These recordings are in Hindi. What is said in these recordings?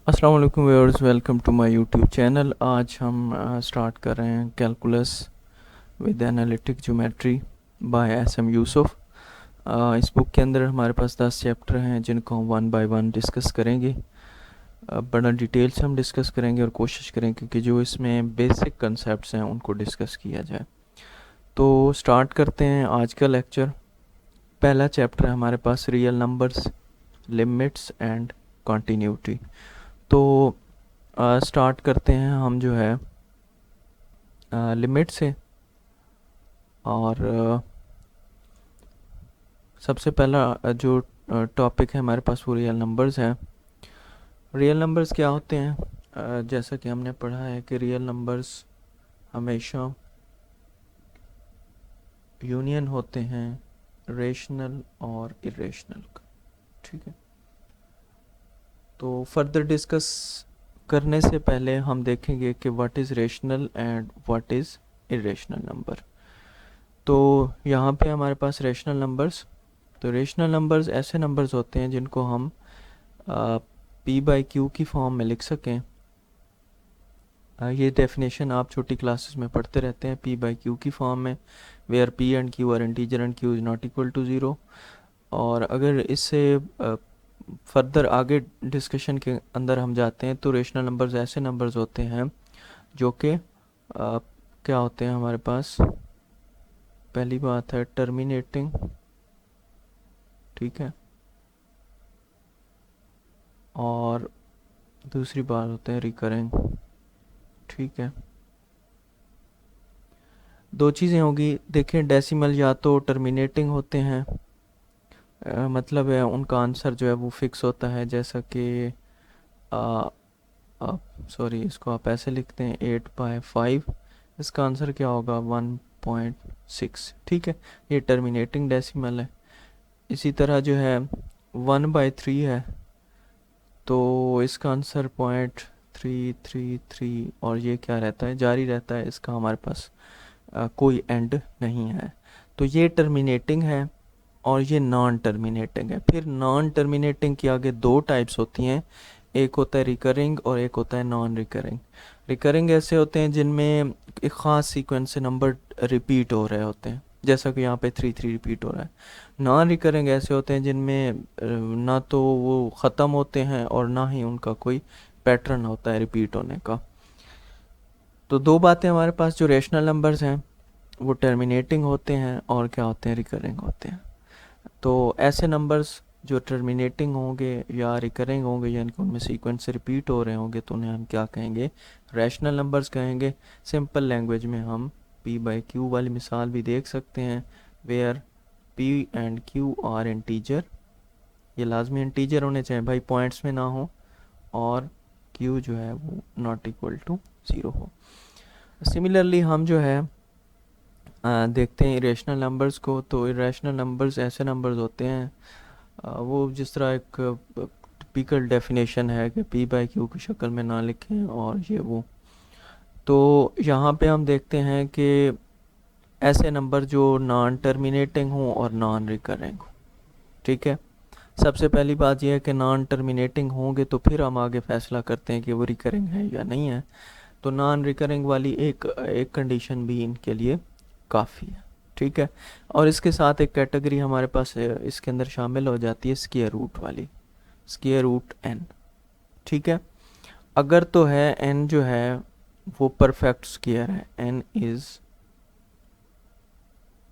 अस्सलाम वालेकुम viewers, welcome to my YouTube channel. आज हम स्टार्ट कर रहे हैं calculus with analytic geometry by S M. Yusuf. इस बुक के अंदर हमारे पास 10 चैप्टर हैं जिनको हम वन बाय वन डिस्कस करेंगे। बड़ा डिटेल से हम डिस्कस करेंगे और कोशिश करेंगे कि जो इसमें बेसिक कंसेप्ट्स हैं उनको डिस्कस किया जाए। तो स्टार्ट करते हैं आज का लेक्चर। पहला चैप्टर है हमारे पास real numbers, limits and continuity. तो स्टार्ट करते हैं हम जो है लिमिट से। और सबसे पहला जो टॉपिक है हमारे पास वो रियल नंबर्स है। रियल नंबर्स क्या होते हैं? जैसा कि हमने पढ़ा है कि रियल नंबर्स हमेशा यूनियन होते हैं रेशनल और इरेशनल का। ठीक है, तो फर्दर डिस्कस करने से पहले हम देखेंगे कि what is rational and what is irrational number. तो यहाँ पे हमारे पास रेशनल नंबर्स, तो रेशनल नंबर्स ऐसे नंबर्स होते हैं जिनको हम पी बाई क्यू की फॉर्म में लिख सकें। ये डेफिनेशन आप छोटी क्लासेस में पढ़ते रहते हैं, पी बाई क्यू की फॉर्म में, where P and Q are integer and Q is not equal to zero. और अगर इससे फर्दर आगे डिस्कशन के अंदर हम जाते हैं तो रेशनल नंबर्स ऐसे नंबर्स होते हैं जो कि क्या होते हैं हमारे पास। पहली बात है टर्मिनेटिंग, ठीक है, और दूसरी बात होते हैं रिकरिंग। ठीक है, दो चीज़ें होगी। देखें, डेसिमल या तो टर्मिनेटिंग होते हैं, मतलब है उनका आंसर जो है वो फिक्स होता है, जैसा कि आप सॉरी इसको आप ऐसे लिखते हैं 8/5, इसका आंसर क्या होगा 1.6। ठीक है, ये टर्मिनेटिंग डेसिमल है। इसी तरह जो है 1/3 है तो इसका आंसर 0.333, और ये क्या रहता है, जारी रहता है, इसका हमारे पास कोई एंड नहीं है। तो ये टर्मिनेटिंग है और ये नॉन टर्मिनेटिंग है। फिर नॉन टर्मिनेटिंग की आगे दो टाइप्स होती हैं, एक होता है रिकरिंग और एक होता है नॉन रिकरिंग। रिकरिंग ऐसे होते हैं जिनमें एक ख़ास सीक्वेंस से नंबर रिपीट हो रहे होते हैं, जैसा कि यहाँ पे 3 रिपीट हो रहा है। नॉन रिकरिंग ऐसे होते हैं जिनमें ना तो वो ख़त्म होते हैं और ना ही उनका कोई पैटर्न होता है रिपीट होने का। तो दो बातें हमारे पास, जो रेशनल नंबर्स हैं वो टर्मिनेटिंग होते हैं और क्या होते हैं, रिकरिंग होते हैं। तो ऐसे नंबर्स जो टर्मिनेटिंग होंगे या रिकरिंग होंगे या इनको उनमें सीक्वेंस से रिपीट हो रहे होंगे तो उन्हें हम क्या कहेंगे, रैशनल नंबर्स कहेंगे। सिंपल लैंग्वेज में हम पी बाई क्यू वाली मिसाल भी देख सकते हैं, where P and Q are integer. ये लाजमी इंटीजर होने चाहिए भाई, पॉइंट्स में ना हो, और क्यू जो है वो नॉट इक्वल टू ज़ीरो हो। सिमिलरली हम जो है देखते हैं इरेशनल नंबर्स को। तो इरेशनल नंबर्स ऐसे नंबर्स होते हैं, वो जिस तरह एक टिपिकल डेफिनेशन है कि पी बाई क्यू की शक्ल में ना लिखें और ये वो। तो यहाँ पे हम देखते हैं कि ऐसे नंबर जो नॉन टर्मिनेटिंग हों और नॉन रिकरिंग हो। ठीक है, सबसे पहली बात यह है कि नॉन टर्मिनेटिंग होंगे तो फिर हम आगे फैसला करते हैं कि वो रिकरिंग है या नहीं है। तो नॉन रिकरिंग वाली एक कंडीशन भी इनके लिए काफ़ी है। ठीक है, और इसके साथ एक कैटेगरी हमारे पास इसके अंदर शामिल हो जाती है स्क्वायर रूट वाली, स्क्वायर रूट एन। ठीक है, अगर तो है एन जो है वो परफेक्ट स्क्वायर है, एन इज़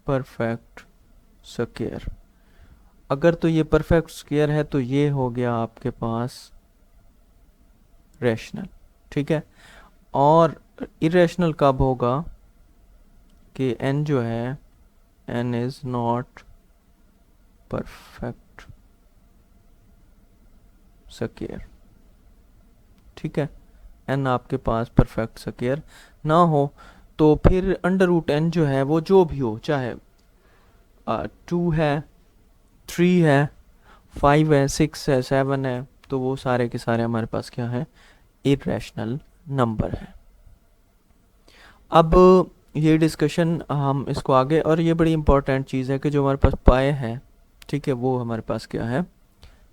परफेक्ट स्क्वायर। अगर तो ये परफेक्ट स्क्वायर है तो ये हो गया आपके पास रैशनल। ठीक है, और इरेशनल कब होगा कि एन जो है N is not perfect square. ठीक है, एन आपके पास परफेक्ट स्क्वायर ना हो तो फिर अंडर रूट एन जो है वो जो भी हो, चाहे 2 है, 3 है, 5 है, 6 है, 7 है, तो वो सारे के सारे हमारे पास क्या है, इरेशनल नंबर है। अब ये डिस्कशन हम इसको आगे, और ये बड़ी इंपॉर्टेंट चीज़ है कि जो हमारे पास पाए है, ठीक है, वो हमारे पास क्या है,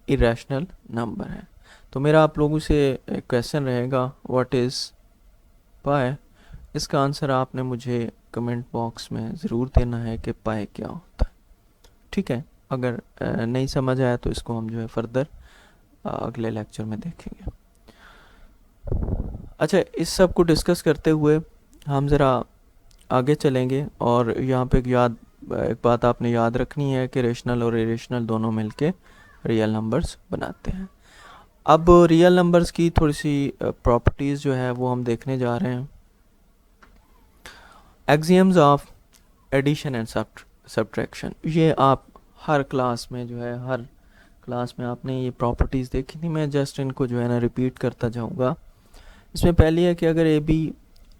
इरेशनल नंबर है। तो मेरा आप लोगों से एक क्वेश्चन रहेगा, व्हाट इज़ पाई। इसका आंसर आपने मुझे कमेंट बॉक्स में ज़रूर देना है कि पाई क्या होता है। ठीक है, अगर नहीं समझ आया तो इसको हम जो है फर्दर अगले लेक्चर में देखेंगे। अच्छा, इस सब को डिस्कस करते हुए हम ज़रा आगे चलेंगे, और यहाँ पे एक बात आपने याद रखनी है कि रेशनल और इरेशनल दोनों मिलके रियल नंबर्स बनाते हैं। अब रियल नंबर्स की थोड़ी सी प्रॉपर्टीज़ जो है वो हम देखने जा रहे हैं। Axioms of addition and subtraction, ये आप हर क्लास में जो है, हर क्लास में आपने ये प्रॉपर्टीज़ देखी थी। मैं जस्ट इनको जो है ना रिपीट करता जाऊँगा। इसमें पहली है कि अगर ए बी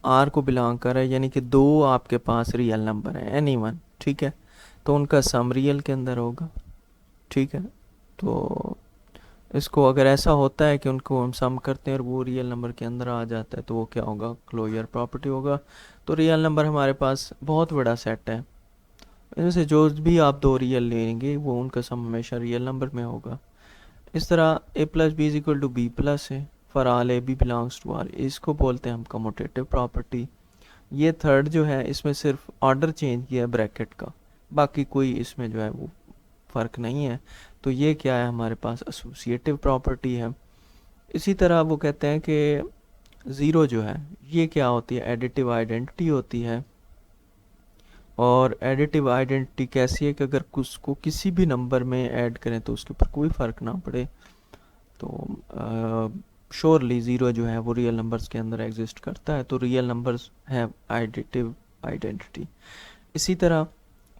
आर को बिलोंग कर रहा है, यानी कि दो आपके पास रियल नंबर है एनी वन, ठीक है, तो उनका सम रियल के अंदर होगा। ठीक है, तो इसको अगर ऐसा होता है कि उनको हम सम करते हैं और वो रियल नंबर के अंदर आ जाता है तो वो क्या होगा, क्लोजर प्रॉपर्टी होगा। तो रियल नंबर हमारे पास बहुत बड़ा सेट है, इनमें से जो भी आप दो रियल लेंगे वो उनका सम हमेशा रियल नंबर में होगा। इस तरह A plus B is equal to B plus है for all A B belongs to R, इसको बोलते हैं हम कम्यूटेटिव प्रॉपर्टी। ये थर्ड जो है इसमें सिर्फ ऑर्डर चेंज किया है ब्रैकेट का, बाकी कोई इसमें जो है वो फ़र्क नहीं है। तो ये क्या है, हमारे पास एसोसिएटिव प्रॉपर्टी है। इसी तरह वो कहते हैं कि ज़ीरो जो है ये क्या होती है, एडिटिव आइडेंटिटी होती है। और एडिटिव आइडेंटिटी कैसी है कि अगर उसको किसी भी नंबर में ऐड करें तो उसके ऊपर कोई फ़र्क ना पड़े, तो श्योरली ज़ीरो जो है वो रियल नंबर्स के अंदर एग्जिस्ट करता है। तो real numbers have additive identity. इसी तरह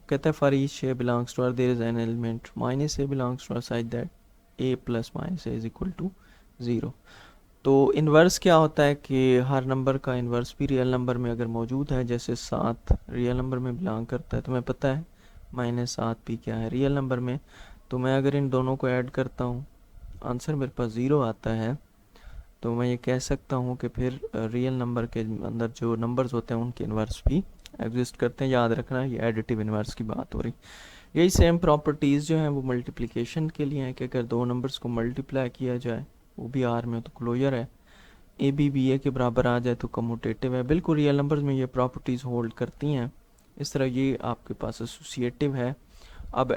कहता है for each A belongs to R there is an element minus A belongs to R such that A plus minus A is equal to zero. तो इन्वर्स क्या होता है कि हर नंबर का इन्वर्स भी रियल नंबर में अगर मौजूद है, जैसे 7 रियल नंबर में बिलोंग करता है, तो मैं पता है -7 भी क्या है, रियल नंबर में। तो मैं अगर इन दोनों को ऐड करता हूँ, आंसर मेरे पास 0 आता है, तो मैं ये कह सकता हूँ कि फिर रियल नंबर के अंदर जो नंबर्स होते हैं उनके इन्वर्स भी एग्जिस्ट करते हैं। याद रखना, ये एडिटिव इन्वर्स की बात हो रही। यही सेम प्रॉपर्टीज़ जो हैं वो मल्टीप्लिकेशन के लिए हैं कि अगर दो नंबर्स को मल्टीप्लाई किया जाए, वो भी आर में, तो क्लोजर है। ए बी बी ए के बराबर आ जाए तो कम्यूटेटिव है। बिल्कुल रियल नंबर्स में ये प्रॉपर्टीज़ होल्ड करती हैं। इस तरह ये आपके पास एसोसिएटिव है। अब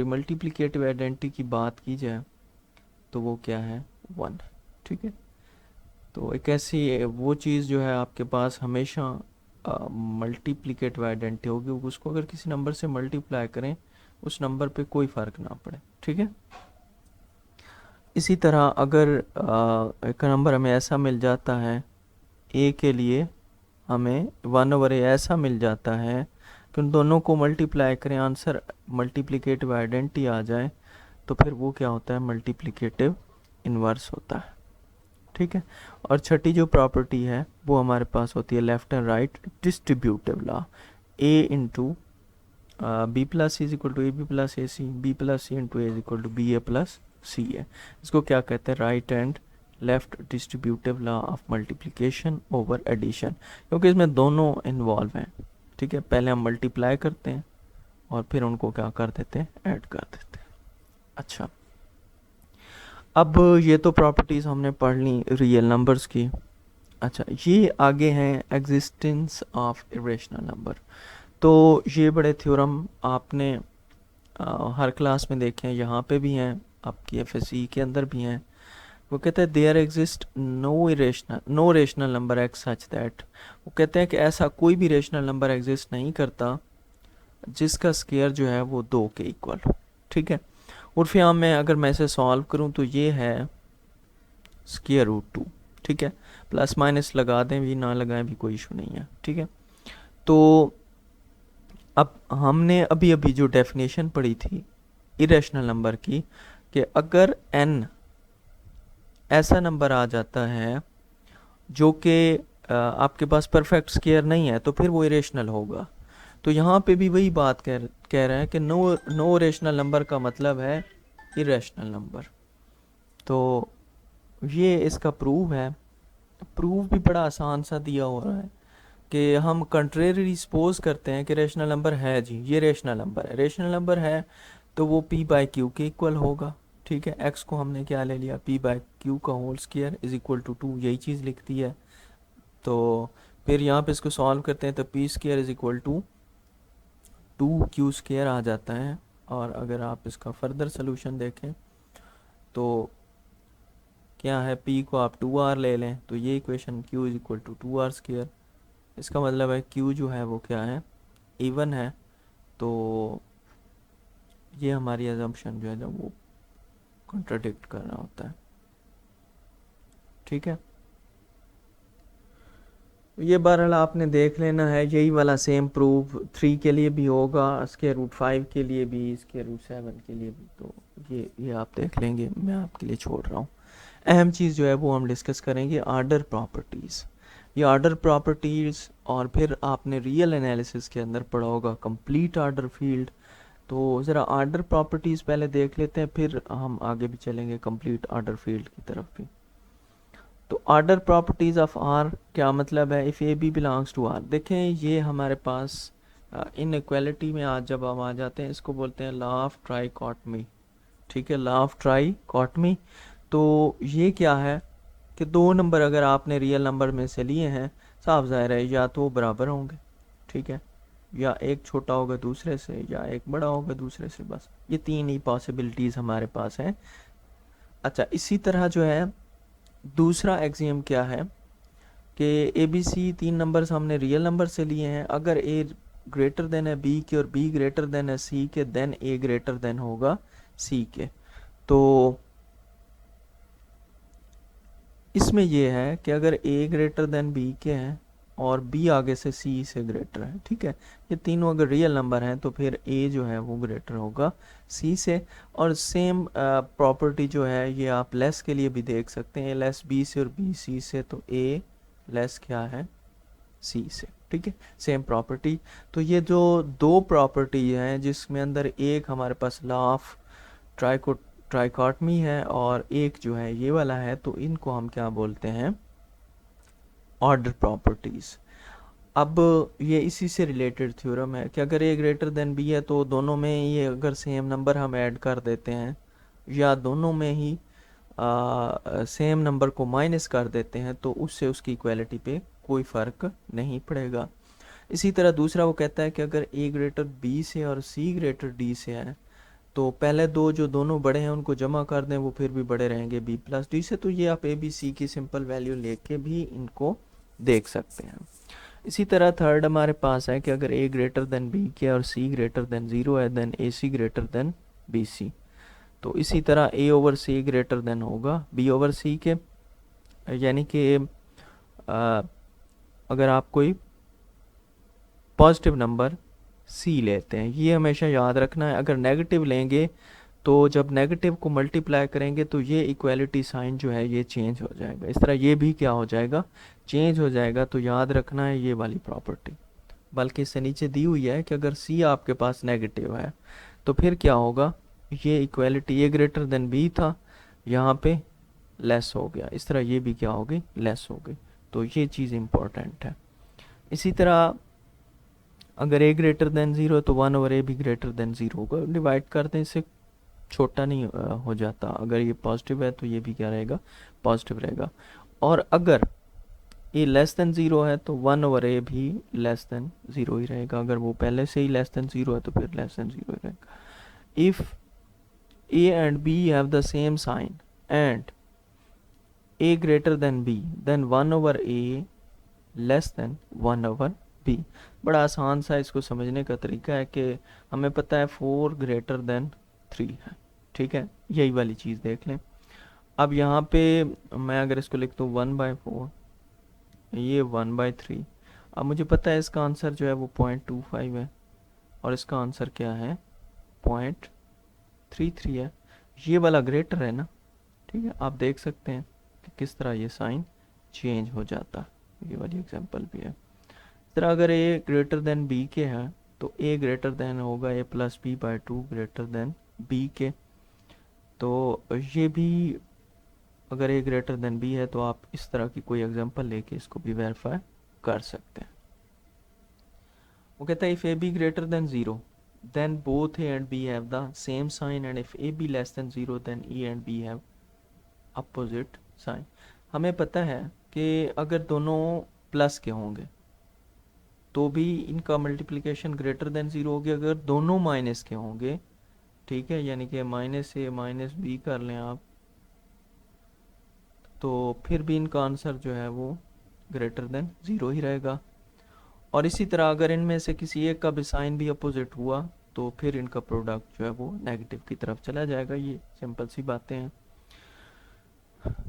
मल्टीप्लिकेटिव आइडेंटिटी की बात की जाए तो वो क्या है, 1। ठीक है, तो एक ऐसी वो चीज़ जो है आपके पास हमेशा मल्टीप्लिकेटिव आइडेंटिटी होगी, उसको अगर किसी नंबर से मल्टीप्लाई करें उस नंबर पे कोई फ़र्क ना पड़े। ठीक है, इसी तरह अगर एक नंबर हमें ऐसा मिल जाता है, ए के लिए हमें 1/a ऐसा मिल जाता है कि उन दोनों को मल्टीप्लाई करें, आंसर मल्टीप्लिकेटिव आइडेंटिटी आ जाए, तो फिर वो क्या होता है, मल्टीप्लिकेटिव इन्वर्स होता है। ठीक है, और छठी जो प्रॉपर्टी है वो हमारे पास होती है left and right distributive law. A into B plus C is equal to A B plus A C, B plus C into A is equal to B A plus C है। इसको क्या कहते हैं, right and left distributive law of multiplication over addition, क्योंकि इसमें दोनों इन्वॉल्व हैं। ठीक है, पहले हम मल्टीप्लाई करते हैं और फिर उनको क्या कर देते हैं, ऐड कर देते हैं। अच्छा, अब ये तो प्रॉपर्टीज़ हमने पढ़ ली रियल नंबर्स की। अच्छा, ये आगे हैं एग्जिस्टेंस ऑफ इरेशनल नंबर। तो ये बड़े थ्योरम आपने हर क्लास में देखे हैं, यहाँ पे भी हैं, आपकी एफएससी के अंदर भी हैं। वो कहते हैं there exist no rational number X such that, वो कहते हैं कि ऐसा कोई भी रेशनल नंबर एग्जिस्ट नहीं करता जिसका स्केयर जो है वो 2 के इक्वल हो। ठीक है, उर्फी आम में अगर मैं इसे सॉल्व करूं तो ये है स्केयर रूट 2। ठीक है, प्लस माइनस लगा दें भी ना लगाएं भी कोई इशू नहीं है। ठीक है, तो अब हमने अभी अभी जो डेफिनेशन पढ़ी थी इरेशनल नंबर की, कि अगर n ऐसा नंबर आ जाता है जो कि आपके पास परफेक्ट स्केयर नहीं है तो फिर वो इरेशनल होगा। तो यहाँ पे भी वही बात कह रहे हैं कि नो रेशनल नंबर का मतलब है इरेशनल नंबर। तो ये इसका प्रूव है। प्रूफ भी बड़ा आसान सा दिया हो रहा है कि हम कंट्रेरी सपोज करते हैं कि रेशनल नंबर है जी, ये रेशनल नंबर है, रेशनल नंबर है तो वो p/q के इक्वल होगा। ठीक है, x को हमने क्या ले लिया, p बाय क्यू का whole square is equal to 2, यही चीज़ लिखती है। तो फिर यहाँ पे इसको सॉल्व करते हैं तो P square is equal to 2q square आ जाता है। और अगर आप इसका फर्दर सोल्यूशन देखें तो क्या है, p को आप 2r ले लें तो ये equation q is equal to 2r square. इसका मतलब है q जो है वो क्या है, इवन है। तो ये हमारी अजम्पशन जो है जब वो कॉन्ट्राडिक्ट कर रहा होता है। ठीक है, ये बहरहाल आपने देख लेना है, यही वाला सेम प्रूफ 3 के लिए भी होगा, स्क्वायर रूट 5 के लिए भी, स्क्वायर रूट 7 के लिए भी। तो ये आप देख लेंगे, मैं आपके लिए छोड़ रहा हूँ। अहम चीज़ जो है वो हम डिस्कस करेंगे आर्डर प्रॉपर्टीज़। ये आर्डर प्रॉपर्टीज़, और फिर आपने रियल एनालिसिस के अंदर पढ़ा होगा कंप्लीट आर्डर फील्ड। तो ज़रा आर्डर प्रॉपर्टीज़ पहले देख लेते हैं, फिर हम आगे भी चलेंगे कंप्लीट आर्डर फील्ड की तरफ भी। तो आर्डर प्रॉपर्टीज़ ऑफ आर क्या मतलब है, if A B belongs to R. देखें ये हमारे पास इनइक्वालिटी में आज जब हम आ जाते हैं, इसको बोलते हैं लॉ ऑफ ट्राइकॉटमी। ठीक है, लॉ ऑफ ट्राइकॉटमी। तो ये क्या है कि दो नंबर अगर आपने रियल नंबर में से लिए हैं, साफ ज़ाहिर है या तो बराबर होंगे, ठीक है, या एक छोटा होगा दूसरे से, या एक बड़ा होगा दूसरे से, बस ये तीन ही पॉसिबिलिटीज़ हमारे पास हैं। अच्छा, इसी तरह जो है दूसरा एक्सियम क्या है कि ए बी सी तीन नंबर्स हमने रियल नंबर से लिए हैं। अगर ए ग्रेटर देन है बी के और बी ग्रेटर देन है सी के, देन ए ग्रेटर देन होगा सी के। तो इसमें यह है कि अगर ए ग्रेटर देन बी के हैं और बी आगे से सी से ग्रेटर है, ठीक है, ये तीनों अगर रियल नंबर हैं तो फिर ए जो है वो ग्रेटर होगा सी से। और सेम प्रॉपर्टी जो है ये आप लेस के लिए भी देख सकते हैं, ए लेस बी से और बी सी से, तो ए लेस क्या है सी से। ठीक है, सेम प्रॉपर्टी। तो ये जो दो प्रॉपर्टी हैं जिसमें अंदर एक हमारे पास लॉ ऑफ ट्राइकॉटमी है और एक जो है ये वाला है, तो इनको हम क्या बोलते हैं, ऑर्डर प्रॉपर्टीज़। अब ये इसी से रिलेटेड थ्योरम है कि अगर ए ग्रेटर देन बी है तो दोनों में ये अगर सेम नंबर हम ऐड कर देते हैं, या दोनों में ही सेम नंबर को माइनस कर देते हैं, तो उससे उसकी इक्वालिटी पे कोई फ़र्क नहीं पड़ेगा। इसी तरह दूसरा वो कहता है कि अगर ए ग्रेटर बी से और सी ग्रेटर डी से है, तो पहले दो जो दोनों बड़े हैं उनको जमा कर दें, वो फिर भी बड़े रहेंगे बी प्लस डी से। तो ये आप ए बी सी की सिंपल वैल्यू लेके भी इनको देख सकते हैं। इसी तरह थर्ड हमारे पास है कि अगर ए ग्रेटर देन बी के और सी ग्रेटर देन ज़ीरो है, देन ए सी ग्रेटर देन बी सी। तो इसी तरह ए ओवर सी ग्रेटर देन होगा बी ओवर सी के, यानी कि अगर आप कोई पॉजिटिव नंबर सी लेते हैं, ये हमेशा याद रखना है। अगर नेगेटिव लेंगे तो जब नेगेटिव को मल्टीप्लाई करेंगे तो ये इक्वालिटी साइन जो है ये चेंज हो जाएगा, इस तरह ये भी क्या हो जाएगा, चेंज हो जाएगा। तो याद रखना है ये वाली प्रॉपर्टी। बल्कि इससे नीचे दी हुई है कि अगर सी आपके पास नेगेटिव है तो फिर क्या होगा, ये इक्वालिटी ए ग्रेटर देन बी था, यहाँ पे लेस हो गया, इस तरह ये भी क्या हो गई, लेस हो गई। तो ये चीज़ इम्पोर्टेंट है। इसी तरह अगर ए ग्रेटर देन ज़ीरो है तो वन ओवर ए भी ग्रेटर देन ज़ीरो होगा, डिवाइड करते हैं, इससे छोटा नहीं हो जाता। अगर ये पॉजिटिव है तो ये भी क्या रहेगा, पॉजिटिव रहेगा। और अगर ए लेस देन ज़ीरो है तो वन ओवर ए भी लेस देन ज़ीरो ही रहेगा। अगर वो पहले से ही लेस देन ज़ीरो है तो फिर लेस देन ज़ीरो ही रहेगा। If A and B have the same sign and A greater than B, then one over A less than one over B. बड़ा आसान सा इसको समझने का तरीका है कि हमें पता है 4 ग्रेटर देन 3 है, ठीक है, यही वाली चीज़ देख लें। अब यहाँ पे मैं अगर इसको लिख दूँ 1/4, ये 1/3। अब मुझे पता है इसका आंसर जो है वो 0.25 है और इसका आंसर क्या है, 0.33 है। ये वाला ग्रेटर है ना, ठीक है, आप देख सकते हैं कि किस तरह ये साइन चेंज हो जाता है। ये वाली एग्जांपल भी है। इस तरह अगर ए ग्रेटर देन बी के है तो ए ग्रेटर देन होगा A plus B by 2 greater than B के। तो ये भी अगर ए ग्रेटर देन बी है तो आप इस तरह की कोई एग्जांपल लेके इसको भी वेरीफाई कर सकते हैं। वो कहता है if A be greater than zero, then both A and B have the same sign, and if A be less than 0 then E and B have opposite sign. हमें पता है कि अगर दोनों प्लस के होंगे तो भी इनका मल्टीप्लिकेशन ग्रेटर देन 0 होगी, अगर दोनों माइनस के होंगे, ठीक है, यानी कि माइनस ए माइनस बी कर लें आप, तो फिर भी इनका आंसर जो है वो ग्रेटर देन 0 ही रहेगा। और इसी तरह अगर इनमें से किसी एक का भी साइन भी अपोजिट हुआ तो फिर इनका प्रोडक्ट जो है वो नेगेटिव की तरफ चला जाएगा। ये सिंपल सी बातें हैं।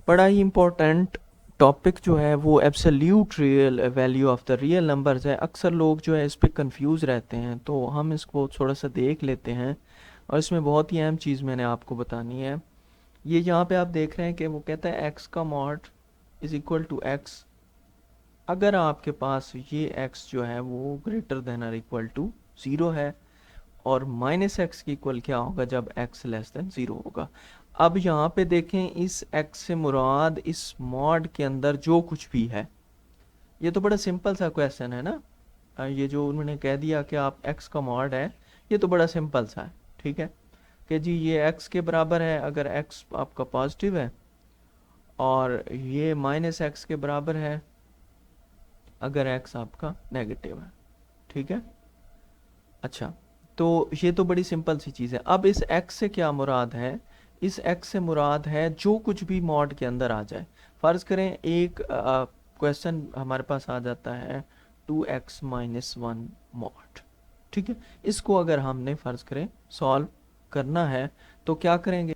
बड़ा ही इम्पोर्टेंट टॉपिक जो है वो absolute real value of the real numbers है। अक्सर लोग जो है इस पर कंफ्यूज रहते हैं, तो हम इसको थोड़ा सा देख लेते हैं। और इसमें बहुत ही अहम चीज़ मैंने आपको बतानी है। ये यहाँ पे आप देख रहे हैं कि वो कहता है x का mod is equal to x। अगर आपके पास ये x जो है वो ग्रेटर देन और इक्वल टू 0 है, और माइनस एक्स की इक्वल क्या होगा जब x लेस देन 0 होगा। अब यहाँ पे देखें, इस x से मुराद इस मॉड के अंदर जो कुछ भी है, ये तो बड़ा सिंपल सा क्वेश्चन है ना। ये जो उन्होंने कह दिया कि आप x का मॉड है, ये तो बड़ा सिंपल सा है, ठीक है, कि जी ये x के बराबर है अगर x आपका पॉजिटिव है, और ये माइनस एक्स के बराबर है अगर x आपका नेगेटिव है, ठीक है। अच्छा, तो ये तो बड़ी सिंपल सी चीज़ है। अब इस x से क्या मुराद है? इस x से मुराद है जो कुछ भी मॉड के अंदर आ जाए। फ़र्ज़ करें एक क्वेश्चन हमारे पास आ जाता है 2x माइनस 1 मॉड, ठीक है। इसको अगर हमने फ़र्ज़ करें सॉल्व करना है तो क्या करेंगे?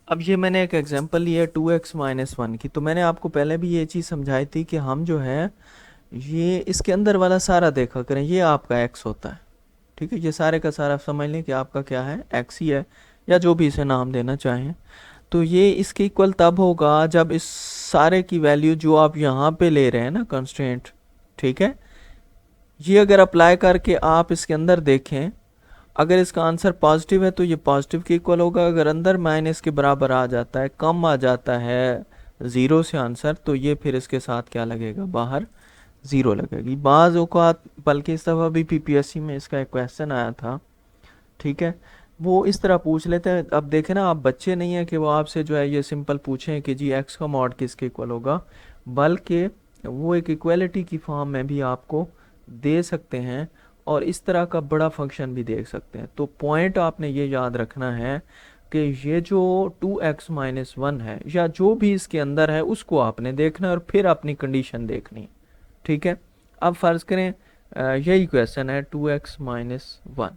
अब ये मैंने एक एग्जांपल लिया 2x माइनस 1 की, तो मैंने आपको पहले भी ये चीज़ समझाई थी कि हम जो है ये इसके अंदर वाला सारा देखा करें, ये आपका x होता है, ठीक है। ये सारे का सारा समझ लें कि आपका क्या है, x ही है, या जो भी इसे नाम देना चाहें। तो ये इसके इक्वल तब होगा जब इस सारे की वैल्यू जो आप यहाँ पे ले रहे हैं ना कंस्ट्रेंट, ठीक है, ये अगर अप्लाई करके आप इसके अंदर देखें, अगर इसका आंसर पॉजिटिव है तो ये पॉजिटिव के इक्वल होगा। अगर अंदर माइनस के बराबर आ जाता है, कम आ जाता है 0 से आंसर, तो ये फिर इसके साथ क्या लगेगा, बाहर 0 लगेगी। बाज़ औक़ात, बल्कि इस दफ़ा भी पीपीएससी में इसका एक क्वेश्चन आया था, ठीक है, वो इस तरह पूछ लेते हैं। अब देखें ना, आप बच्चे नहीं हैं कि वो आपसे जो है ये सिंपल पूछें कि जी x का मॉड किसके इक्वल होगा, बल्कि वो एक इक्वलिटी की फॉर्म में भी आपको दे सकते हैं और इस तरह का बड़ा फंक्शन भी देख सकते हैं। तो पॉइंट आपने ये याद रखना है कि ये जो 2x माइनस 1 है या जो भी इसके अंदर है उसको आपने देखना है और फिर अपनी कंडीशन देखनी है, ठीक है। अब फ़र्ज़ करें यही क्वेश्चन है 2x माइनस 1,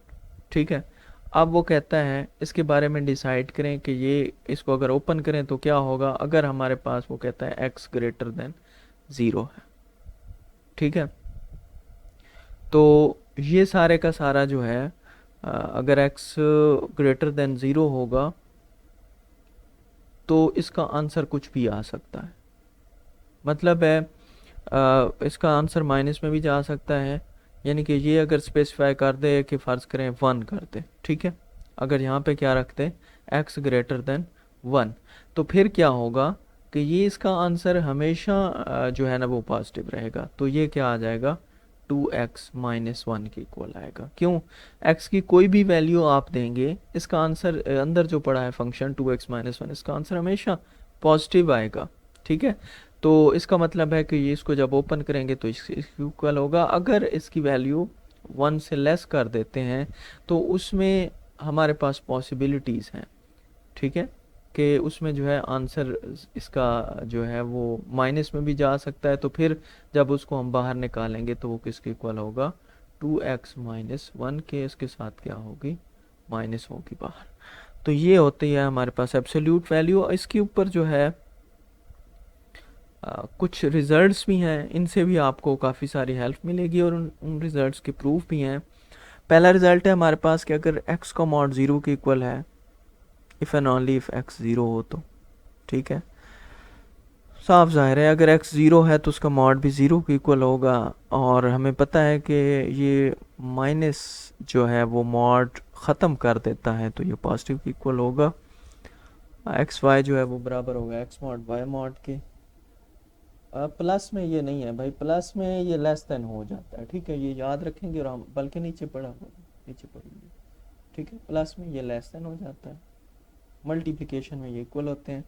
ठीक है। अब वो कहता है इसके बारे में डिसाइड करें कि ये इसको अगर ओपन करें तो क्या होगा अगर हमारे पास वो कहता है x ग्रेटर देन 0 है, ठीक है। तो ये सारे का सारा जो है अगर x ग्रेटर देन 0 होगा तो इसका आंसर कुछ भी आ सकता है। मतलब है इसका आंसर माइनस में भी जा सकता है, यानी कि ये अगर स्पेसिफाई कर दे कि फ़र्ज़ करें 1 कर दे, ठीक है, अगर यहाँ पे क्या रखते x ग्रेटर देन 1, तो फिर क्या होगा कि ये इसका आंसर हमेशा जो है ना वो पॉजिटिव रहेगा। तो ये क्या आ जाएगा, 2x माइनस 1 के इक्वल आएगा। क्यों? x की कोई भी वैल्यू आप देंगे, इसका आंसर अंदर जो पड़ा है फंक्शन 2x माइनस 1, इसका आंसर हमेशा पॉजिटिव आएगा, ठीक है। तो इसका मतलब है कि ये इसको जब ओपन करेंगे तो इसके इक्वल होगा। अगर इसकी वैल्यू 1 से लेस कर देते हैं तो उसमें हमारे पास पॉसिबिलिटीज़ हैं, ठीक है, कि उसमें जो है आंसर इसका जो है वो माइनस में भी जा सकता है। तो फिर जब उसको हम बाहर निकालेंगे तो वो किसके इक्वल होगा, 2x माइनस 1 के, इसके साथ क्या होगी, माइनस होगी बाहर। तो ये होती है हमारे पास एब्सोल्यूट वैल्यू। इसके ऊपर जो है कुछ रिज़ल्ट्स भी हैं, इनसे भी आपको काफ़ी सारी हेल्प मिलेगी और उन रिज़ल्ट्स के प्रूफ भी हैं। पहला रिज़ल्ट है हमारे पास कि अगर x का मॉड 0 के इक्वल है, if and only if x 0 हो तो, ठीक है, साफ ज़ाहिर है अगर x 0 है तो उसका मॉड भी 0 के इक्वल होगा। और हमें पता है कि ये माइनस जो है वो मॉड ख़त्म कर देता है, तो ये पॉजिटिव के इक्वल होगा। एक्स वाई जो है वो बराबर होगा एक्स मॉड वाई मॉड के। प्लस में ये नहीं है भाई, प्लस में ये लेस देन हो जाता है, ठीक है, ये याद रखेंगे। और हम बल्कि नीचे पढ़ा हुआ नीचे पढ़ेंगे, ठीक है। प्लस में ये लेस देन हो जाता है, मल्टीप्लिकेशन में ये इक्वल होते हैं।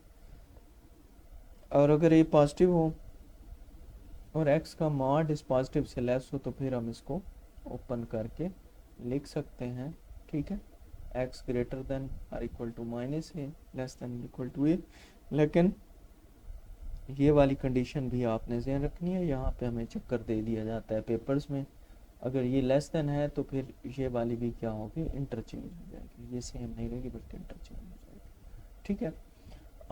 और अगर ये पॉजिटिव हो और x का मॉड इस पॉजिटिव से लेस हो तो फिर हम इसको ओपन करके लिख सकते हैं, ठीक है। x greater than or equal to minus A, less than equal to A. लेकिन ये वाली कंडीशन भी आपने ध्यान रखनी है, यहाँ पे हमें चक्कर दे दिया जाता है पेपर्स में। अगर ये लेस देन है तो फिर ये वाली भी क्या होगी, इंटरचेंज हो जाएगी, ये सेम नहीं रहेगी बल्कि इंटरचेंज हो जाएगी, ठीक है।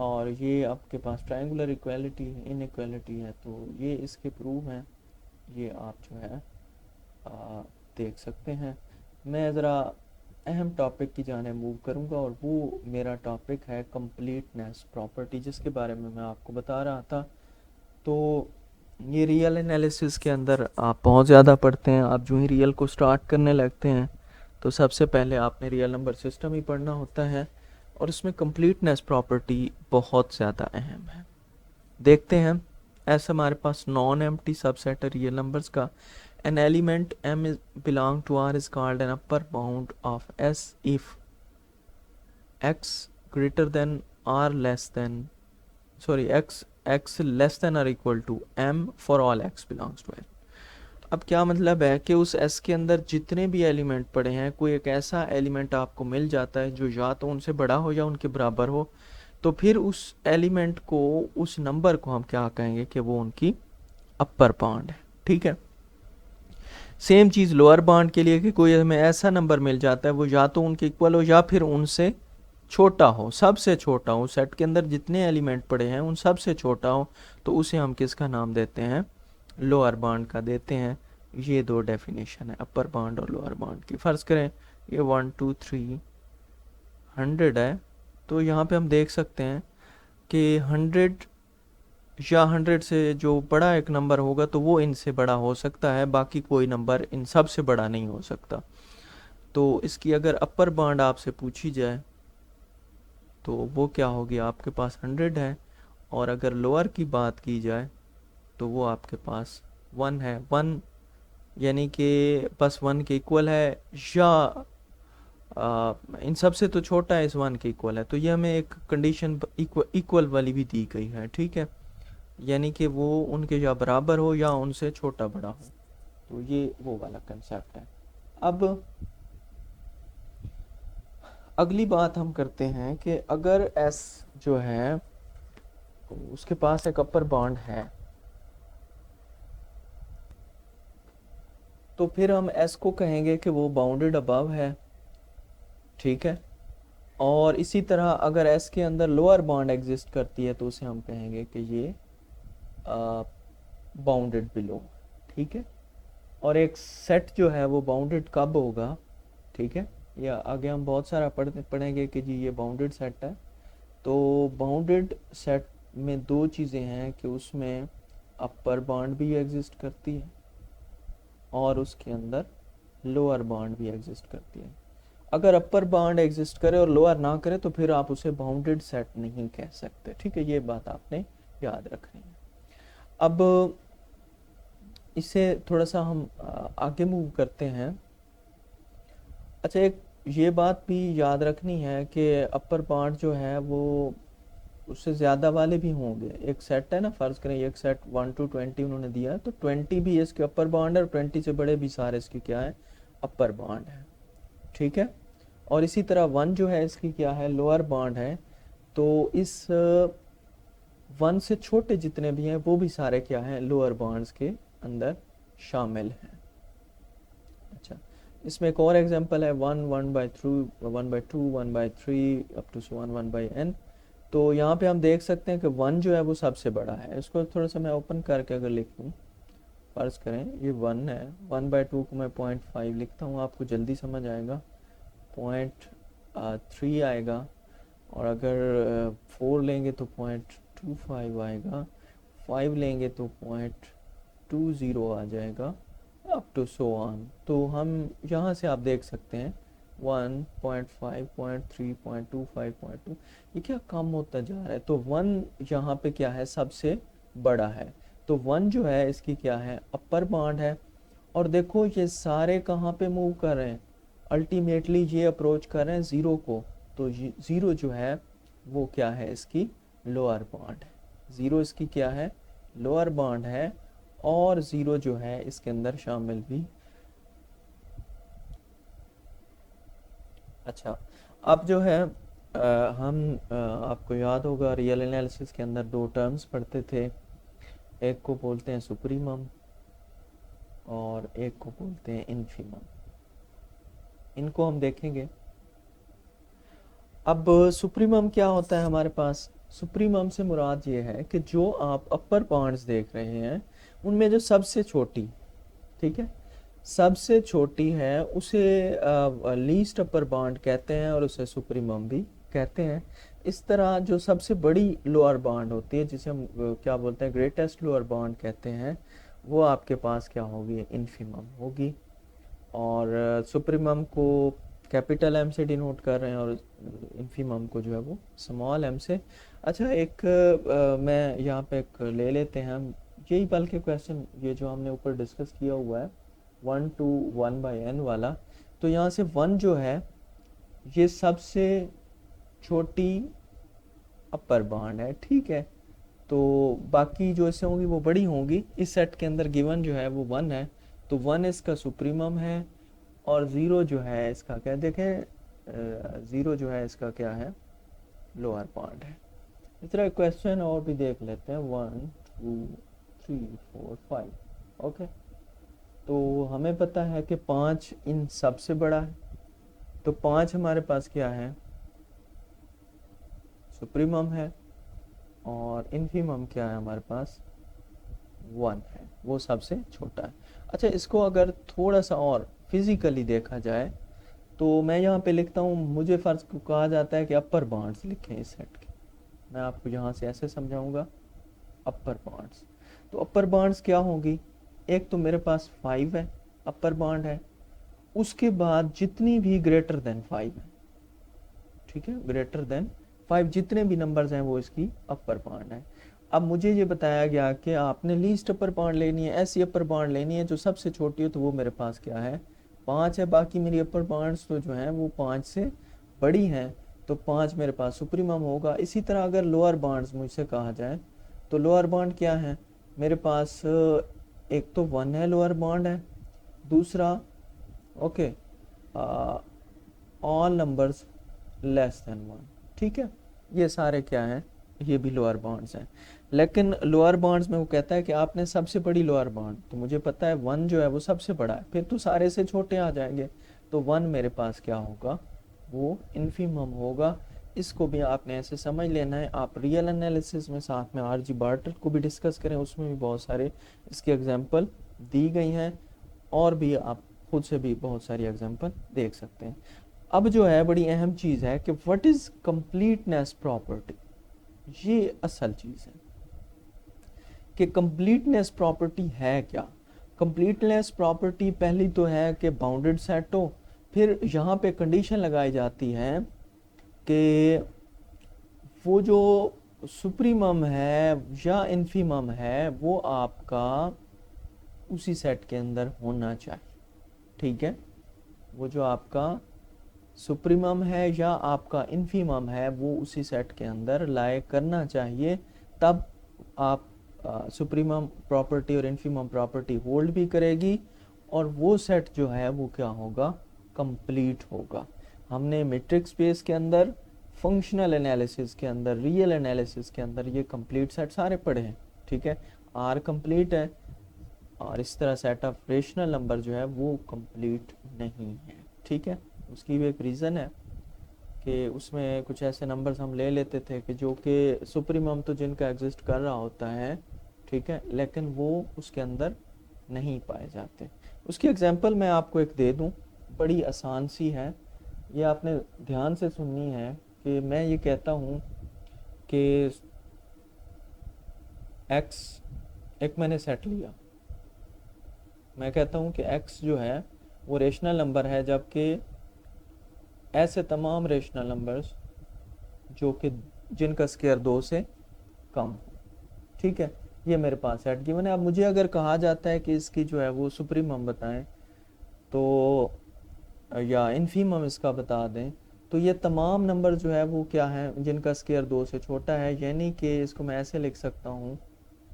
और ये आपके पास ट्रायंगुलर इक्वालिटी इनइक्वालिटी है, तो ये इसके प्रूफ हैं, ये आप जो है देख सकते हैं। मैं ज़रा अहम टॉपिक की जाने मूव करूंगा और वो मेरा टॉपिक है कंप्लीटनेस प्रॉपर्टी, जिसके बारे में मैं आपको बता रहा था। तो ये रियल एनालिसिस के अंदर आप बहुत ज़्यादा पढ़ते हैं। आप जो ही रियल को स्टार्ट करने लगते हैं तो सबसे पहले आपने रियल नंबर सिस्टम ही पढ़ना होता है, और इसमें कंप्लीटनेस प्रॉपर्टी बहुत ज़्यादा अहम है। देखते हैं, ऐसा हमारे पास नॉन एम्प्टी सबसेट है रियल नंबर्स का। An element m is belong to R is called an upper bound of S if x greater than or less than x less than or equal to m for all x belongs to L। अब क्या मतलब है कि उस S के अंदर जितने भी एलिमेंट पड़े हैं, कोई एक ऐसा एलिमेंट आपको मिल जाता है जो या तो उनसे बड़ा हो या उनके बराबर हो, तो फिर उस एलिमेंट को, उस नंबर को हम क्या कहेंगे कि वो उनकी अपर बाउंड है, ठीक है। सेम चीज़ लोअर बाउंड के लिए कि कोई हमें ऐसा नंबर मिल जाता है वो या तो उनके इक्वल हो या फिर उनसे छोटा हो, सबसे छोटा हो, सेट के अंदर जितने एलिमेंट पड़े हैं उन सबसे छोटा हो, तो उसे हम किसका नाम देते हैं, लोअर बाउंड का देते हैं। ये दो डेफिनेशन है अपर बाउंड और लोअर बाउंड की। फर्ज करें ये 1 2 3 100 है, तो यहाँ पे हम देख सकते हैं कि 100 या 100 से जो बड़ा एक नंबर होगा तो वो इनसे बड़ा हो सकता है, बाकी कोई नंबर इन सब से बड़ा नहीं हो सकता। तो इसकी अगर अपर बाउंड आपसे पूछी जाए तो वो क्या होगी, आपके पास 100 है, और अगर लोअर की बात की जाए तो वो आपके पास 1 है। 1 यानी कि बस 1 के इक्वल है, या इन सब से तो छोटा है, इस 1 के इक्वल है। तो ये हमें एक कंडीशन इक्वल वाली भी दी गई है, ठीक है, यानी कि वो उनके या बराबर हो या उनसे छोटा बड़ा हो। तो ये वो वाला कंसेप्ट है। अब अगली बात हम करते हैं कि अगर S जो है उसके पास एक अपर बाउंड है, तो फिर हम S को कहेंगे कि वो बाउंडेड अबव है, ठीक है। और इसी तरह अगर S के अंदर लोअर बाउंड एग्जिस्ट करती है तो उसे हम कहेंगे कि ये बाउंडेड बिलो, ठीक है। और एक सेट जो है वो बाउंडेड कब होगा, ठीक है, या आगे हम बहुत सारा पढ़ेंगे कि जी ये बाउंडेड सेट है। तो बाउंडेड सेट में दो चीज़ें हैं कि उसमें अपर बाउंड भी एग्जिस्ट करती है और उसके अंदर लोअर बाउंड भी एग्जिस्ट करती है। अगर अपर बाउंड एग्जिस्ट करे और लोअर ना करे तो फिर आप उसे बाउंडेड सेट नहीं कह सकते, ठीक है, ये बात आपने याद रखनी है। अब इसे थोड़ा सा हम आगे मूव करते हैं। अच्छा, एक ये बात भी याद रखनी है कि अपर बाउंड जो है वो उससे ज़्यादा वाले भी होंगे। एक सेट है ना, फर्ज करें एक सेट 1 to 20 उन्होंने दिया है, तो 20 भी इसके अपर बाउंड है और 20 से बड़े भी सारे इसके क्या है, अपर बाउंड है, ठीक है। और इसी तरह 1 जो है इसकी क्या है, लोअर बाउंड है। तो इस 1 से छोटे जितने भी हैं वो भी सारे क्या हैं, लोअर बाउंड्स के अंदर शामिल हैं। अच्छा, इसमें एक और एग्जांपल है 1 1/2 1/2 1/3 अप टू 1/n। तो यहाँ पे हम देख सकते हैं कि 1 जो है वो सबसे बड़ा है। इसको थोड़ा सा मैं ओपन करके अगर लिखूँ, फर्ज करें ये 1 है, 1/2 को मैं 0.5 लिखता हूँ, आपको जल्दी समझ आएगा। 0.3 आएगा, और अगर 4 लेंगे तो 0.25 आएगा, 5 लेंगे तो 0.20 आ जाएगा, अप टू सो ऑन। तो हम यहाँ से आप देख सकते हैं 1.5 0.3 0.25 0.2, ये क्या कम होता जा रहा है। तो 1 यहाँ पे क्या है, सबसे बड़ा है। तो 1 जो है इसकी क्या है, अपर बाउंड है। और देखो ये सारे कहाँ पे मूव कर रहे हैं, अल्टीमेटली ये अप्रोच कर रहे हैं ज़ीरो को, तो ज़ीरो जो है वो क्या है, इसकी लोअर बाउंड है। ज़ीरो इसकी क्या है, लोअर बाउंड है, और ज़ीरो जो है इसके अंदर शामिल भी। अच्छा, अब जो है आपको याद होगा रियल एनालिसिस के अंदर दो टर्म्स पढ़ते थे, एक को बोलते हैं सुप्रीमम और एक को बोलते हैं इन्फीमम। इनको हम देखेंगे। अब सुप्रीमम क्या होता है हमारे पास, सुप्रीमम से मुराद ये है कि जो आप अपर बाउंड्स देख रहे हैं उनमें जो सबसे छोटी, ठीक है, सबसे छोटी है उसे लीस्ट अपर बाउंड कहते हैं और उसे सुप्रीमम भी कहते हैं। इस तरह जो सबसे बड़ी लोअर बाउंड होती है जिसे हम क्या बोलते हैं, ग्रेटेस्ट लोअर बाउंड कहते हैं, वो आपके पास क्या होगी, इन्फीमम होगी। और सुप्रीमम को कैपिटल एम से डिनोट कर रहे हैं और इन्फीमम को जो है वो स्मॉल एम से। अच्छा, एक मैं यहाँ पे एक ले लेते हैं हम, यही बल्कि क्वेश्चन ये जो हमने ऊपर डिस्कस किया हुआ है 1 to 1/n वाला, तो यहाँ से 1 जो है ये सबसे छोटी अपर बाउंड है, ठीक है। तो बाकी जो इससे होंगी वो बड़ी होंगी। इस सेट के अंदर गिवन जो है वो 1 है, तो 1 इसका सुप्रीमम है, और 0 जो है इसका क्या, देखें 0 जो है इसका क्या है, लोअर बाउंड है। इस तरह क्वेश्चन और भी देख लेते हैं, 1 2 3 4 5। ओके, तो हमें पता है कि 5 इन सबसे बड़ा है, तो 5 हमारे पास क्या है, सुप्रीमम है, और इन्फीमम क्या है हमारे पास, 1 है, वो सबसे छोटा है। अच्छा, इसको अगर थोड़ा सा और फिजिकली देखा जाए तो मैं यहाँ पे लिखता हूँ, मुझे फर्ज को कहा जाता है कि अपर बाउंड्स लिखें इस सेट के। मैं आपको यहाँ से ऐसे समझाऊंगा, अपर बाउंड्स। तो अपर बाउंड्स क्या होंगी, एक तो मेरे पास 5 है, अपर बाउंड है, उसके बाद जितनी भी ग्रेटर देन 5 है, ठीक है, ग्रेटर देन 5 जितने भी नंबर्स हैं वो इसकी अपर बाउंड है। अब मुझे ये बताया गया कि आपने लीस्ट अपर बाउंड लेनी है, ऐसी अपर बाउंड लेनी है जो सबसे छोटी हो, तो वो मेरे पास क्या है, 5 है। बाकी मेरी अपर बाउंड्स तो जो हैं वो 5 से बड़ी हैं, तो 5 मेरे पास सुप्रीमम होगा। इसी तरह अगर लोअर बाउंड्स मुझसे कहा जाए तो लोअर बाउंड क्या है मेरे पास, एक तो 1 है, लोअर बाउंड है, दूसरा okay all numbers less than 1, ठीक है। ये सारे क्या हैं, ये भी लोअर बाउंड्स हैं। लेकिन लोअर बाउंड्स में वो कहता है कि आपने सबसे बड़ी लोअर बाउंड, तो मुझे पता है 1 जो है वो सबसे बड़ा है, फिर तो सारे से छोटे आ जाएंगे, तो 1 मेरे पास क्या होगा, वो इन्फीमम होगा। इसको भी आपने ऐसे समझ लेना है। आप रियल एनालिसिस में साथ में आरजी बार्टर को भी डिस्कस करें, उसमें भी बहुत सारे इसके एग्जाम्पल दी गई हैं, और भी आप खुद से भी बहुत सारी एग्जाम्पल देख सकते हैं। अब जो है बड़ी अहम चीज़ है कि व्हाट इज़ कंप्लीटनेस प्रॉपर्टी, ये असल चीज़ है कि कंप्लीटनेस प्रॉपर्टी है क्या। कंप्लीटनेस प्रॉपर्टी पहली तो है कि बाउंडेड सेट हो, फिर यहाँ पे कंडीशन लगाई जाती है कि वो जो सुप्रीमम है या इन्फीमम है वो आपका उसी सेट के अंदर होना चाहिए, ठीक है। वो जो आपका सुप्रीमम है या आपका इन्फीमम है वो उसी सेट के अंदर लाए करना चाहिए, तब आप सुप्रीमम प्रॉपर्टी और इन्फीमम प्रॉपर्टी होल्ड भी करेगी, और वो सेट जो है वो क्या होगा, कंप्लीट होगा। हमने मैट्रिक्स स्पेस के अंदर, फंक्शनल एनालिसिस के अंदर, रियल एनालिसिस के अंदर ये कंप्लीट सेट सारे पढ़े हैं, ठीक है। आर कंप्लीट है, और इस तरह सेट ऑफ रेशनल नंबर जो है वो कंप्लीट नहीं है, ठीक है। उसकी भी एक रीज़न है कि उसमें कुछ ऐसे नंबर्स हम ले लेते थे कि जो कि सुप्रीमम तो जिनका एग्जिस्ट कर रहा होता है, ठीक है, लेकिन वो उसके अंदर नहीं पाए जाते। उसकी एग्जांपल मैं आपको एक दे दूं, बड़ी आसान सी है, ये आपने ध्यान से सुननी है। कि मैं ये कहता हूँ कि x एक मैंने सेट लिया, मैं कहता हूँ कि x जो है वो रेशनल नंबर है, जबकि ऐसे तमाम रेशनल नंबर्स जो कि जिनका स्क्वायर 2 से कम, ठीक है, ये मेरे पास सेट गिवन है। अब मुझे अगर कहा जाता है कि इसकी जो है वो सुप्रीमम बताएं, तो या इन्फीमम इसका बता दें, तो ये तमाम नंबर जो है वो क्या है, जिनका स्केयर 2 से छोटा है, यानी कि इसको मैं ऐसे लिख सकता हूँ,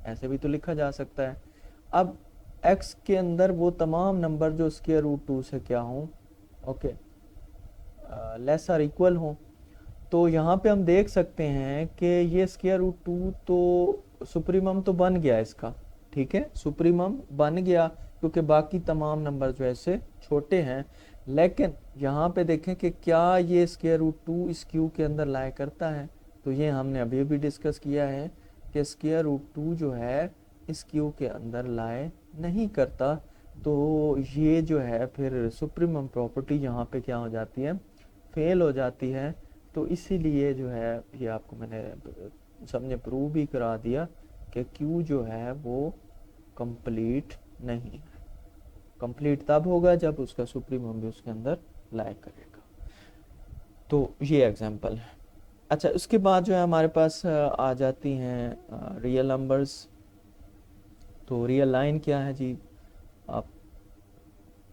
ऐसे भी तो लिखा जा सकता है। अब x के अंदर वो तमाम नंबर जो स्केयर रूट 2 से क्या हों, ओके, लेस आर इक्वल हों, तो यहाँ पे हम देख सकते हैं कि ये स्केयर रूट 2 तो सुप्रीमम तो बन गया इसका, ठीक है, सुप्रीमम बन गया क्योंकि बाकी तमाम नंबर जो है इससे छोटे हैं। लेकिन यहाँ पे देखें कि क्या ये स्केयर रूट 2 इस क्यू के अंदर लाया करता है, तो ये हमने अभी अभी डिस्कस किया है कि स्केयर रूट 2 जो है इस क्यू के अंदर लाए नहीं करता। तो ये जो है फिर सुप्रीमम प्रॉपर्टी यहाँ पे क्या हो जाती है, फेल हो जाती है। तो इसीलिए जो है ये आपको मैंने सबने प्रूव भी करा दिया कि क्यू जो है वो कंप्लीट नहीं है। कंप्लीट तब होगा जब उसका सुप्रीमम भी उसके अंदर लाया करेगा। तो ये एग्जांपल है। अच्छा, उसके बाद जो है हमारे पास आ जाती हैं रियल नंबर्स। तो रियल लाइन क्या है जी, आप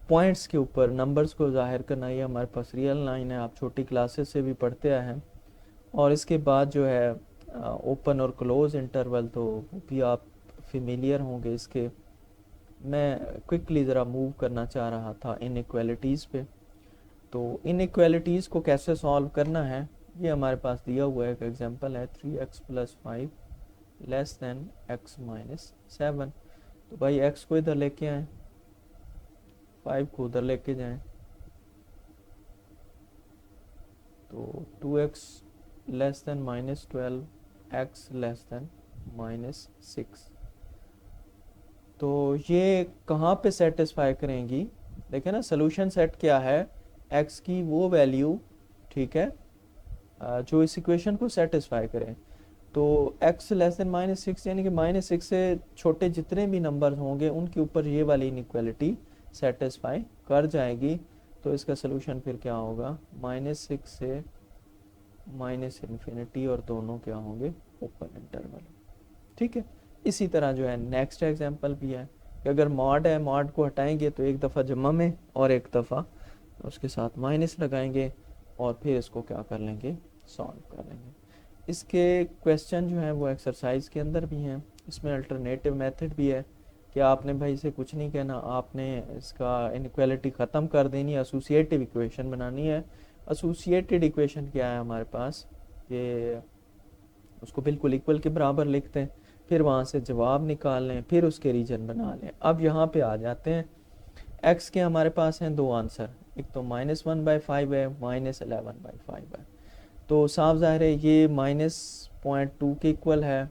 पॉइंट्स के ऊपर नंबर्स को जाहिर करना, ये हमारे पास रियल लाइन है। आप छोटी क्लासेस से भी पढ़ते आए हैं। और इसके बाद जो है ओपन और क्लोज इंटरवल, तो भी आप फेमिलियर होंगे इसके। मैं क्विकली ज़रा मूव करना चाह रहा था इनइक्वालिटीज़ पे। तो इनइक्वालिटीज़ को कैसे सॉल्व करना है, ये हमारे पास दिया हुआ एक एग्जांपल है, 3x + 5 लेस देन x - 7। तो भाई x को इधर लेके आए, 5 को उधर लेके जाएं, तो 2x less than -12, x less than -6। तो ये कहाँ पे सेटिस्फाई करेंगी, देखें ना, सोल्यूशन सेट क्या है, x की वो वैल्यू, ठीक है, जो इस इक्वेशन को सेटिस्फाई करें। तो x लेस देन -6 यानी कि -6 से छोटे जितने भी नंबर होंगे उनके ऊपर ये वाली इनइक्वालिटी सेटिस्फाई कर जाएगी। तो इसका सोल्यूशन फिर क्या होगा, -6 से -∞, और दोनों क्या होंगे, ओपन इंटरवल, ठीक है। इसी तरह जो है नेक्स्ट एग्जांपल भी है कि अगर मॉड है, मॉड को हटाएंगे तो एक दफ़ा जमा में और एक दफ़ा उसके साथ माइनस लगाएंगे और फिर इसको क्या कर लेंगे, सॉल्व कर लेंगे। इसके क्वेश्चन जो हैं वो एक्सरसाइज के अंदर भी हैं। इसमें अल्टरनेटिव मेथड भी है कि आपने भाई इसे कुछ नहीं कहना, आपने इसका इनइक्वालिटी ख़त्म कर देनी है, एसोसिएटिव इक्वेशन बनानी है। एसोसिएटेड इक्वेशन क्या है हमारे पास, ये उसको बिल्कुल इक्वल के बराबर लिखते हैं, फिर वहाँ से जवाब निकाल लें, फिर उसके रीजन बना लें। अब यहाँ पे आ जाते हैं, x के हमारे पास हैं दो आंसर, एक तो -1/5 है, -11/5 है। तो साफ ज़ाहिर है ये -0.2 के इक्वल है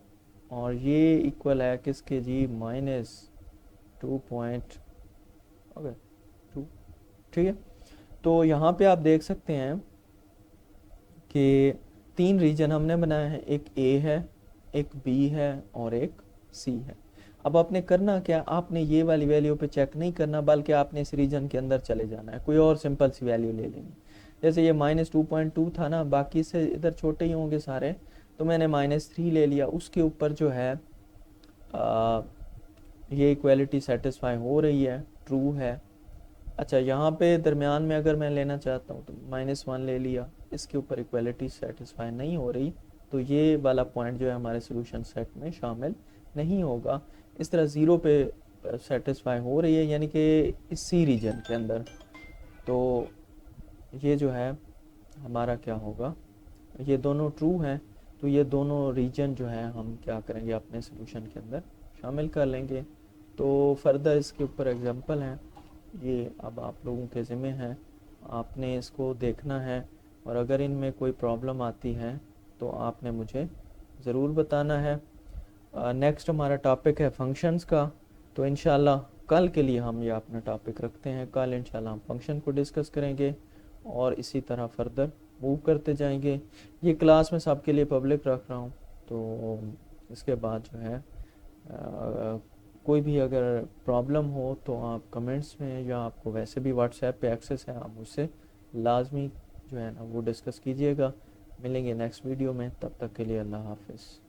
और ये इक्वल है किसके जी, -2.2, ठीक है। तो यहाँ पे आप देख सकते हैं कि 3 रीजन हमने बनाए हैं, एक A है, एक B है और एक C है। अब आपने करना क्या, आपने ये वाली वैल्यू पे चेक नहीं करना, बल्कि आपने इस रीजन के अंदर चले जाना है, कोई और सिंपल सी वैल्यू ले लेनी। जैसे ये -2.2 था ना, बाकी से इधर छोटे ही होंगे सारे, तो मैंने -3 ले लिया। उसके ऊपर जो है ये इक्वालिटी सेटिस्फाई हो रही है, ट्रू है। अच्छा, यहाँ पे दरमियान में अगर मैं लेना चाहता हूँ तो -1 ले लिया, इसके ऊपर इक्वालिटी सेटिस्फाई नहीं हो रही, तो ये वाला पॉइंट जो है हमारे सोल्यूशन सेट में शामिल नहीं होगा। इस तरह 0 पे सेटिस्फाई हो रही है, यानी कि इसी रीजन के अंदर, तो ये जो है हमारा क्या होगा, ये दोनों ट्रू हैं, तो ये दोनों रीजन जो है हम क्या करेंगे, अपने सोल्यूशन के अंदर शामिल कर लेंगे। तो फर्दर इसके ऊपर एग्जांपल हैं, ये अब आप लोगों के ज़िम्मे हैं, आपने इसको देखना है, और अगर इनमें कोई प्रॉब्लम आती है तो आपने मुझे ज़रूर बताना है। नेक्स्ट हमारा टॉपिक है फंक्शंस का, तो इंशाल्लाह कल के लिए हम ये अपना टॉपिक रखते हैं। कल इंशाल्लाह हम फंक्शन को डिस्कस करेंगे और इसी तरह फर्दर मूव करते जाएंगे। ये क्लास में सबके लिए पब्लिक रख रहा हूँ, तो इसके बाद जो है कोई भी अगर प्रॉब्लम हो तो आप कमेंट्स में, या आपको वैसे भी व्हाट्सएप पे एक्सेस है, आप मुझसे लाजमी जो है ना वो डिस्कस कीजिएगा। मिलेंगे नेक्स्ट वीडियो में, तब तक के लिए अल्लाह हाफिज़।